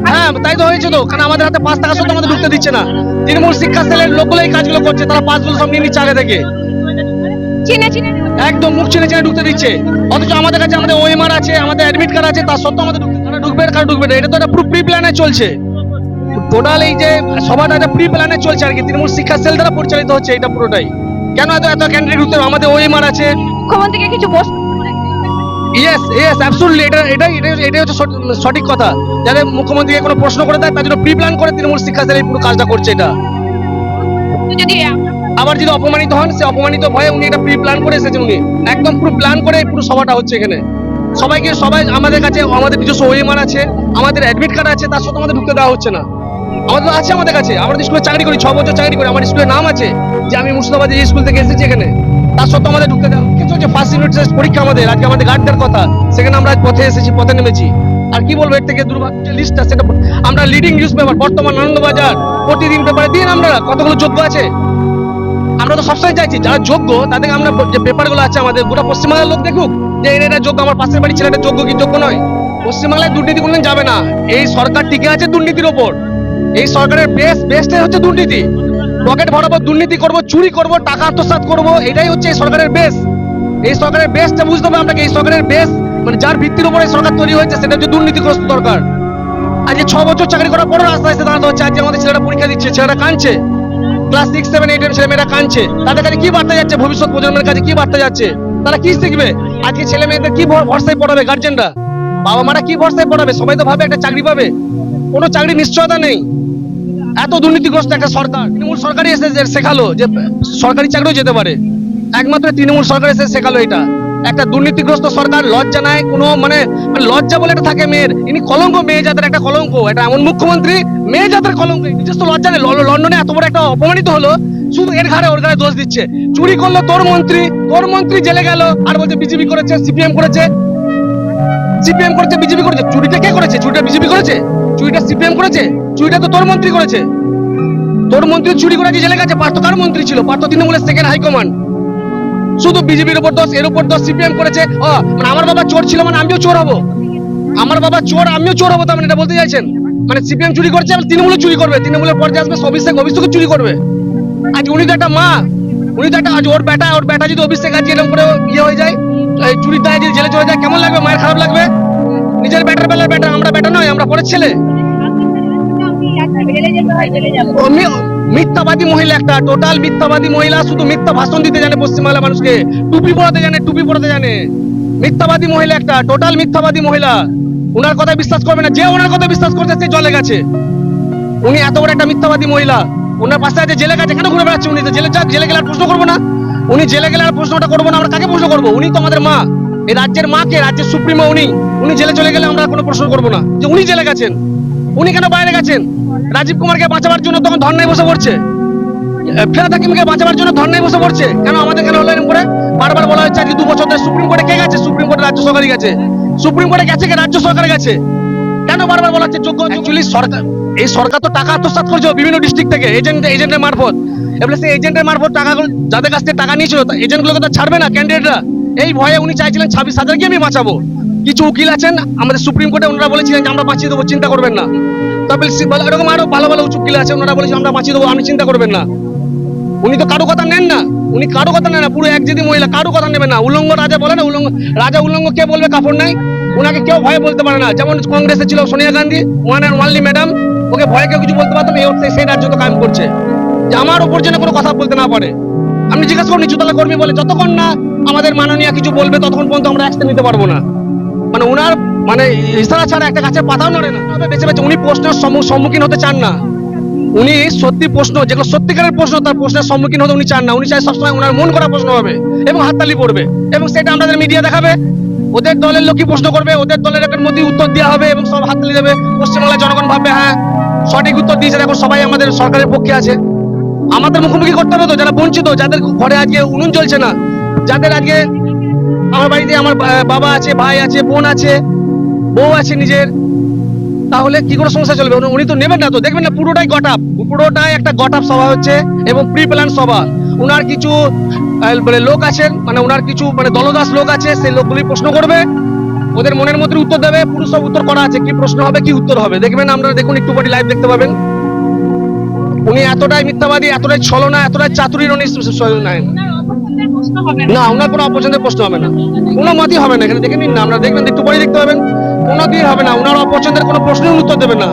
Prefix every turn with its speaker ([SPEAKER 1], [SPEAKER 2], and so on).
[SPEAKER 1] হ্যাঁ তাই তো হয়েছে তো, কারণ আমাদের হাতে 5 টাকা শুধু আমাদের ঢুকতে দিচ্ছে না। তৃণমূল শিক্ষা সেলের লোকগুলো এই কাজগুলো করছে, তারা পাসগুলো সব নিয়ে নিচ্ছে আগে থেকে, একদম মুখ চিনে চিনে ঢুকতে দিচ্ছে। অথচ আমাদের কাছে আমাদের ওএমআর আছে, আমাদের অ্যাডমিট কার্ড আছে, তার সত্ত্বেও আমাদের ঢুকবে কারা ঢুকবে না। এটা তো একটা পুরো প্রি প্ল্যানে চলছে, টোটাল এই যে সভাটা একটা প্রি প্ল্যানে চলছে আর কি, তৃণমূল শিক্ষা সেল দ্বারা পরিচালিত হচ্ছে এটা পুরোটাই। কেন এত এত ক্যান্ডিডেট ঢুকতে হবে? আমাদের ওএমআর আছে,
[SPEAKER 2] মুখ্যমন্ত্রীকে কিছু
[SPEAKER 1] ইয়েস ইয়েস অ্যাবসলিউটলি, এটাই হচ্ছে সঠিক কথা। যাদের মুখ্যমন্ত্রীকে কোনো প্রশ্ন করে দেয় তার জন্য প্রি প্ল্যান করে তৃণমূল শিক্ষা সেল এই পুরো কাজটা করছে এটা।
[SPEAKER 2] যদি
[SPEAKER 1] আবার যদি অপমানিত হন, সে অপমানিত ভয়ে উনি এটা প্রি প্ল্যান করে এসেছেন, উনি একদম পুরো প্ল্যান করে পুরো সভাটা হচ্ছে এখানে। সবাই আমাদের কাছে আমাদের নিজস্ব ওএমআর আছে, আমাদের অ্যাডমিট কার্ড আছে, তার সত্ত্বেও আমাদের ঢুকতে দেওয়া হচ্ছে না। আমাদের আছে, আমাদের কাছে, আমাদের স্কুলে চাকরি করি, 6 বছর চাকরি করি, আমার স্কুলের নাম আছে যে আমি মুর্শিদাবাদ এই স্কুল থেকে এসেছি এখানে, তার সত্ত্বেও আমাদের ঢুকতে দেওয়া চলছে। ফার্স্ট ইউনিট টেস্ট পরীক্ষা আমাদের, আজকে আমাদের গার্ডদের কথা, সেখানে আমরা পথে এসেছি, পথে নেমেছি। আর কি বলবো, এর থেকে দুর্ভাগ্যের লিস্টটা, সেটা আমরা লিডিং নিউজ পেপার বর্তমান আনন্দবাজার প্রতিদিন পেপারে দিন আমরা কতগুলো যোগ্য আছে। আমরা তো সবসময় চাইছি যারা যোগ্য তাদেরকে আমরা, যে পেপারগুলো আছে আমাদের, গোটা পশ্চিমবাংলার লোক দেখুক যে এটা যোগ্য, আমার পাশের বাড়ির ছেলেটা যোগ্য কি যোগ্য নয়। পশ্চিমবাংলায় দুর্নীতি কোনোদিন যাবে না, এই সরকার টিকে আছে দুর্নীতির ওপর। এই সরকারের বেসটাই হচ্ছে দুর্নীতি, পকেট ভরাবো, দুর্নীতি করব, চুরি করব, টাকা আত্মসাৎ করব, এটাই হচ্ছে এই সরকারের বেস। এই সরকারের বেসটা বুঝতে হবে আপনাকে, এই সরকারের বেস মানে যার ভিত্তির উপর এই সরকার তৈরি হয়েছে সেটা হচ্ছে দুর্নীতিগ্রস্ত সরকার। আজকে 6 বছর চাকরি করার পরও রাস্তায় এসে দাঁড়াতে হচ্ছে। আজকে আমাদের ছেলেটা পরীক্ষা দিচ্ছে, ছেলেটা কাঁদছে, ক্লাস 6, 7, 8 এর ছেলেমেয়েরা কাঁদছে। তাদের কাছে কি বার্তা যাচ্ছে? ভবিষ্যৎ প্রজন্মের কাছে কি বার্তা যাচ্ছে? তারা কি শিখবে? আজকে ছেলে মেয়েদের কি ভরসায় পড়াবে? গার্জেনরা, বাবা মারা কি ভরসায় পড়াবে? সবাই তো ভাবে একটা চাকরি পাবে, কোনো চাকরি নিশ্চয়তা নেই। এত দুর্নীতিগ্রস্ত একটা সরকার, তৃণমূল সরকারই এসে শেখালো যে সরকারি চাকরিও যেতে পারে, একমাত্র তৃণমূল সরকার এসে শেখালো এটা। একটা দুর্নীতিগ্রস্ত সরকার, লজ্জা নাই কোনো, মানে লজ্জা বলে একটা থাকে মেয়ের, ইনি কলঙ্ক, মেয়ে জাতের একটা কলঙ্ক। এটা এমন মুখ্যমন্ত্রী মেয়ে জাতের কলঙ্ক, নিজস্ব লজ্জা নেই। লন্ডনে এত বড় একটা অপমানিত হলো, শুধু এর ঘাড়ে ওর ঘাড়ে দোষ দিচ্ছে। চুরি করলো তোর মন্ত্রী জেলে গেল, আর বলছে বিজেপি করেছে, সিপিএম করেছে, বিজেপি করেছে। চুরিটা কে করেছে? চুরিটা বিজেপি করেছে? চুরিটা সিপিএম করেছে? চুরিটা তো তোর মন্ত্রী করেছে। তোর মন্ত্রী চুরি করেছে, জেলে গেছে। পার্থ কার মন্ত্রী ছিল? পার্থ তৃণমূলের সেকেন্ড হাইকমান্ড। শুধু বিজেপির উপর দোষ, এর উপর দোষ সিপিএম করেছে। মানে আমার বাবা চোর ছিল মানে আমিও চোর হবো? আমার বাবা চোর, আমিও চোর হবো, তার মানে এটা বলতে চাইছেন? মানে সিপিএম চুরি করছে, তৃণমূল চুরি করবে, তৃণমূলের পর্যায়ে আসবে অভিষেক চুরি করবে। আজ উনি তো একটা মা, উনি তো একটা, আজ ওর বেটা যদি অভিষেক আজ এরকম করে ইয়ে হয়ে যায়, চুরির দায়ে যদি জেলে চলে যায়, কেমন লাগবে? মায়ের খারাপ লাগবে। নিজের বেটার বেলার বেটা, আমরা বেটা নয়, আমরা পরের ছেলে। মিথ্যাবাদী মহিলা একটা, টোটাল মিথ্যাবাদী মহিলা, শুধু মিথ্যা ভাষণ দিতে জানে পশ্চিমবাংলার মানুষকে, টুপি পড়াতে জানে। মিথ্যাবাদী মহিলা একটা, টোটাল মিথ্যাবাদী মহিলা। ওনার কথা বিশ্বাস করবে না, যে ওনার কথা বিশ্বাস করছে সে জলে গেছে। উনি এত বড় একটা মিথ্যাবাদী মহিলা, ওনার পাশে আছে, জেলে গেছে, কেন ঘুরে বেড়াচ্ছে? উনি তো জেলে গেলে আর প্রশ্ন করবো না, উনি জেলে গেলে আর প্রশ্নটা করবো না। আমরা কাকে প্রশ্ন করবো? উনি তো আমাদের মা, এই রাজ্যের মাকে, রাজ্যের সুপ্রিমো উনি জেলে চলে গেলে আমরা কোনো প্রশ্ন করবো না যে উনি জেলে গেছেন। উনি কেন বাইরে গেছেন? রাজীব কুমারকে বাঁচাবার জন্য তখন ধর্নায় বসে পড়ছে, ফিরহাদ হাকিমকে বাঁচাবার জন্য ধর্নায় বসে পড়ছে। কেন আমাদের কেন হলো এরকম করে? বারবার বলা হচ্ছে আজকে 2 বছর ধরে সুপ্রিম কোর্টে কে গেছে? সুপ্রিম কোর্টে রাজ্য সরকারই গেছে। সুপ্রিম কোর্টে গেছে কে? রাজ্য সরকার গেছে। কেন বারবার বলা হচ্ছে যোগ্য? অ্যাকচুয়ালি সরকার, এই সরকার তো টাকা আত্মসাৎ করছে বিভিন্ন ডিস্ট্রিক্ট থেকে এজেন্টের মারফত। এবার সেই এজেন্টের মারফত টাকাগুলো, যাদের কাছ থেকে টাকা নিয়েছিল এজেন্টগুলোকে তো ছাড়বে না ক্যান্ডিডেটরা। এই ভয়ে উনি চাইছিলেন 26,000 কে আমি বাঁচাবো। কিছু উকিল আছেন আমাদের সুপ্রিম কোর্টে, ওনারা বলেছিলেন যে আমরা বাঁচিয়ে দেবো, চিন্তা করবেন না। তবে এরকম আরো ভালো ভালো উকিল আছে, ওনারা বলেছেন আমরা বাঁচিয়ে দেবো, আমি চিন্তা করবেন না। উনি তো কারো কথা নেন না, উনি কারো কথা নেন না, পুরো একজেদি মহিলা, কারো কথা নেবেন না। উলঙ্গ রাজা বলে না, রাজা উলঙ্গ কে বলবে? কাপড় নাই, ওনাকে কেউ ভয়ে বলতে পারে না। যেমন কংগ্রেসে ছিল Sonia Gandhi, one and only madam, ওকে ভয়ে কেউ কিছু বলতে পারতো না। সেই রাজ্য তো কায়েম করছে যে আমার উপর যেন কোনো কথা বলতে না পারে। আপনি জিজ্ঞাসা করুন নিচুতলা কর্মী বলে, যতক্ষণ না আমাদের মাননীয় কিছু বলবে ততক্ষণ পর্যন্ত আমরা অ্যাকশন নিতে পারবো না। মানে ওনার মানে ইশারা ছাড়া একটা গাছের পাতাও নড়ে না। বেছে বেছে উনি প্রশ্নের সম্মুখীন হতে চান না। উনি সত্যি প্রশ্ন, যেগুলো সত্যিকারের প্রশ্ন, তার প্রশ্নের সম্মুখীন হতে উনি চান না। উনি চাই সবসময় ওনার মন করা প্রশ্ন হবে এবং হাততালি পড়বে, এবং সেটা আমাদের মিডিয়া দেখাবে। ওদের দলের লোকই প্রশ্ন করবে, ওদের দলের একের মধ্যে উত্তর দেওয়া হবে এবং সব হাততালি দেবে। পশ্চিমবাংলার জনগণ ভাববে হ্যাঁ সঠিক উত্তর দিয়েছে, দেখো সবাই আমাদের সরকারের পক্ষে আছে। আমাদের মুখোমুখি করতে হবে তো, যারা বঞ্চিত, যাদের ঘরে আজকে উনুন চলছে না, যাদের আজকে, আমার বাড়িতে আমার বাবা আছে, ভাই আছে, বোন আছে, বউ আছে নিজের, তাহলে কি করে সংসার চলবে? উনি তো নেবেন না, তো দেখবেন না পুরোটাই একটা গটাপ সভা হচ্ছে এবং প্রি প্ল্যান সভা। উনার কিছু লোক আছেন, মানে উনার কিছু দলদাস লোক আছে, সেই লোকগুলি প্রশ্ন করবে ওদের মনের মধ্যে উত্তর দেবে, পুরো সব উত্তর করা আছে, কি প্রশ্ন হবে কি উত্তর হবে দেখবেন আপনারা, দেখুন একটু পরে লাইভ দেখতে পাবেন। উনি এতটাই মিথ্যাবাদী, এতটাই ছলনা, এতটাই চাতুরীর উনি নাই।
[SPEAKER 2] ওনার অপছন্দের প্রশ্ন হবে না।
[SPEAKER 1] না, ওনার কোনো অপছন্দের প্রশ্ন হবে না, কোনো মতই হবে না, এখানে দেখে নিন না, আপনারা দেখবেন একটু পরে দেখতে পাবেন, কোনো দিন হবে না, ওনার অপছন্দের কোনো প্রশ্নের উত্তর দেবে না।